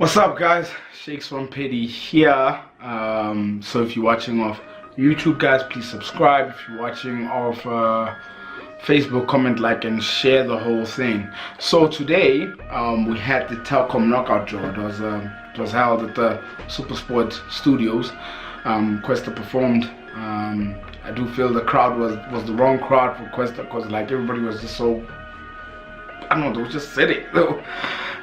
What's up, guys? Shakes Rampedi here. So if you're watching off YouTube, guys, please subscribe. If you're watching off Facebook, comment, like, and share the whole thing. So today we had the Telkom Knockout draw. It was held at the SuperSport Studios. Questa performed. I do feel the crowd was the wrong crowd for Questa, because like everybody was just so, I don't know, they were just sitting.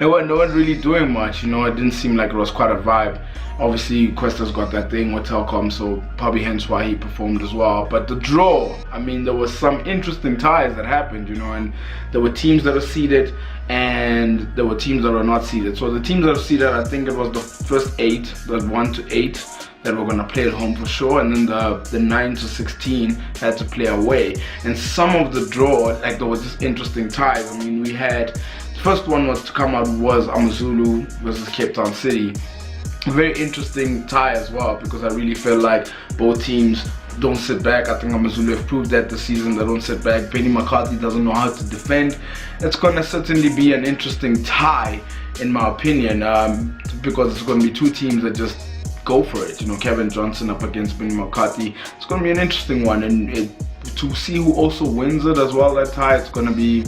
No one really doing much, you know. It didn't seem like it was quite a vibe. Obviously, Questa's got that thing with Telkom, so probably hence why he performed as well. But the draw, I mean, there was some interesting ties that happened, you know, and there were teams that are seeded and there were teams that are not seeded. So the teams that are seeded, I think it was the first 8, the 1 to 8, that were gonna play at home for sure, and then the 9 to 16 had to play away. And some of the draw, like, there was just interesting ties. I mean, we had, the first one was to come out was AmaZulu versus Cape Town City. A very interesting tie as well, because I really feel like both teams don't sit back. I think AmaZulu have proved that this season. They don't sit back. Benny McCarthy doesn't know how to defend. It's gonna certainly be an interesting tie, in my opinion, because it's gonna be two teams that just go for it, you know. Kevin Johnson up against Benny McCarthy. It's going to be an interesting one, and to see who also wins it as well, that tie, it's going to be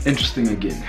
interesting again.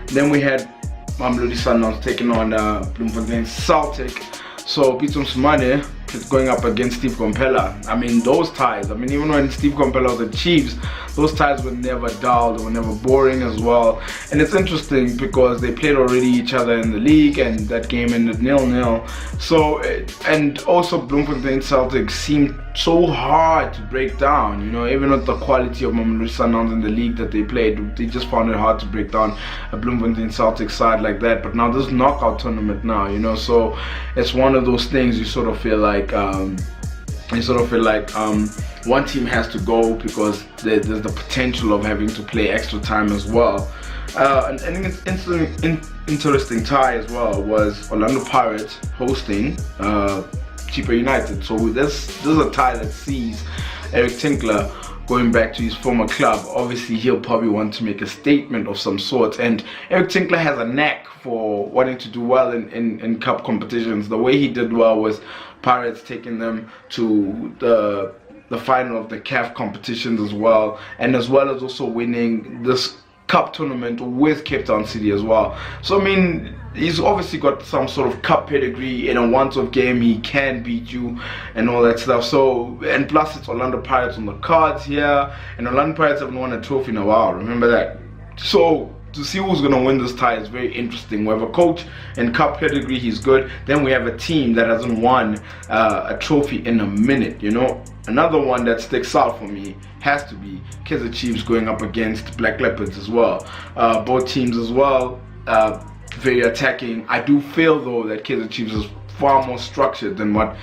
Then we had Mamelodi Sundowns taking on Bloemfontein Celtic. So Pitso Msumane is going up against Steve Kompella. I mean, those ties, I mean, even when Steve Kompella was at Chiefs, those ties were never dull, they were never boring as well. And it's interesting because they played already each other in the league, and that game ended 0-0. So, and also Bloemfontein Celtic seemed so hard to break down, you know, even with the quality of Mamelodi Sundowns in the league that they played, they just found it hard to break down a Bloemfontein Celtic side like that. But now this knockout tournament now, you know, so it's one of those things you sort of feel like one team has to go because there's the potential of having to play extra time as well. And I think it's interesting tie as well was Orlando Pirates hosting Chippa United. So this is a tie that sees Eric Tinkler going back to his former club. Obviously, he'll probably want to make a statement of some sort, and Eric Tinkler has a knack for wanting to do well in cup competitions. The way he did well was Pirates taking them to the final of the CAF competitions as well as also winning this cup tournament with Cape Town City as well. So I mean, he's obviously got some sort of cup pedigree. In a once-off game, he can beat you and all that stuff. So, and plus it's Orlando Pirates on the cards here, and Orlando Pirates haven't won a trophy in a while, remember that. So to see who's going to win this tie is very interesting. We have a coach and cup pedigree, he's good. Then we have a team that hasn't won a trophy in a minute, you know. Another one that sticks out for me has to be Kaizer Chiefs going up against Black Leopards as well. Both teams as well, very attacking. I do feel though that Kaizer Chiefs is far more structured than what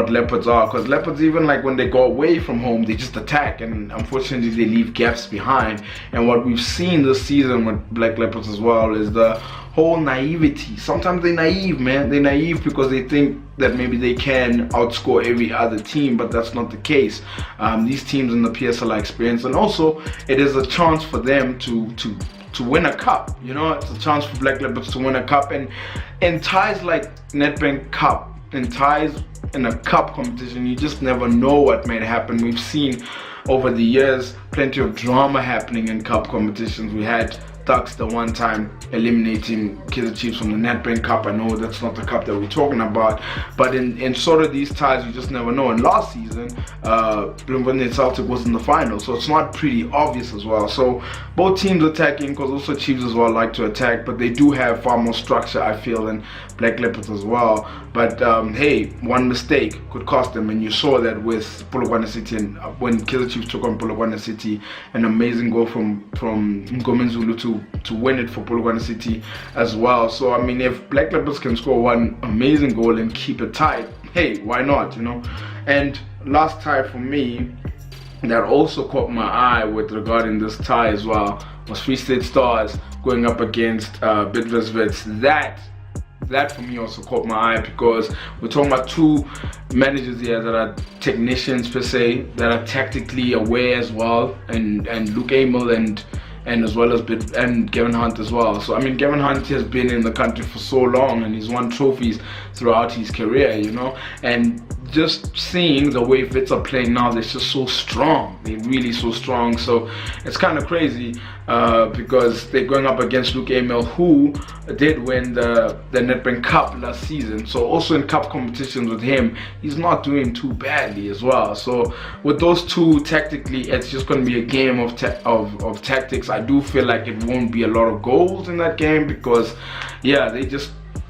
Leopards are, because Leopards, even like when they go away from home, they just attack, and unfortunately they leave gaps behind. And what we've seen this season with Black Leopards as well is the whole naivety. Sometimes they're naive, man. They're naive because they think that maybe they can outscore every other team, but that's not the case. These teams in the PSL are experienced, and also it is a chance for them to win a cup, you know. It's a chance for Black Leopards to win a cup, and in ties like Nedbank Cup, in ties in a cup competition, you just never know what might happen. We've seen over the years plenty of drama happening in cup competitions. We had Tucks the one time eliminating Kaizer Chiefs from the Nedbank Cup. I know that's not the cup that we're talking about, but in sort of these ties, you just never know. And last season, Bloemfontein Celtic was in the final, so it's not pretty obvious as well. So both teams attacking, because also Chiefs as well like to attack, but they do have far more structure, I feel, than Black Leopards as well. But hey, one mistake could cost them, and you saw that with Polokwane City, and when Kaizer Chiefs took on Polokwane City, an amazing goal from Ngomenzulu to win it for Polokwane City as well. So I mean, if Black Leopards can score one amazing goal and keep it tight, hey, why not, you know? And last tie for me that also caught my eye with regarding this tie as well was Free State Stars going up against Bidvest Wits. That for me also caught my eye, because we're talking about two managers here that are technicians per se, that are tactically aware as well, and Luke Amel and and as well as Gavin Hunt as well. So I mean, Gavin Hunt has been in the country for so long, and he's won trophies throughout his career, you know, and just seeing the way Wits are playing now, they're just so strong. They're really so strong. So it's kind of crazy because they're going up against Luke Emil, who did win the Nedbank Cup last season. So also in cup competitions with him, he's not doing too badly as well. So with those two, tactically, it's just going to be a game of tactics. I do feel like it won't be a lot of goals in that game because, yeah,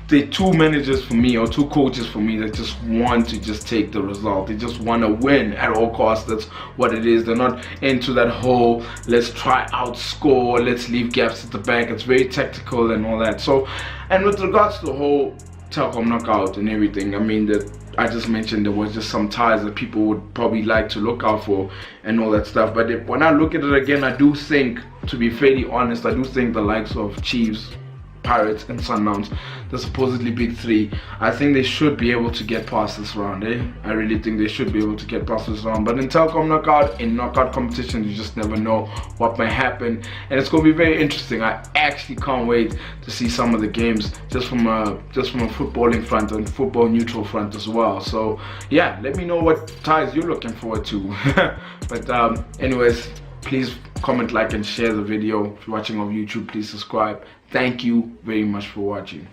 they're two managers for me, or two coaches for me, that just want to just take the result. They just want to win at all costs. That's what it is. They're not into that whole let's try outscore, let's leave gaps at the back. It's very tactical and all that. So, and with regards to the whole Telkom Knockout and everything, I mean, that I just mentioned, there was just some ties that people would probably like to look out for and all that stuff. But when I look at it again, I do think, to be fairly honest, I do think the likes of Chiefs, Pirates and Sundowns, the supposedly big three, I think they should be able to get past this round. I really think they should be able to get past this round. But in Telkom Knockout, in knockout competition, you just never know what might happen, and it's going to be very interesting. I actually can't wait to see some of the games just from a footballing front and football neutral front as well. So yeah, let me know what ties you're looking forward to. But anyways, please comment, like and share the video. If you're watching on YouTube, please subscribe. Thank you very much for watching.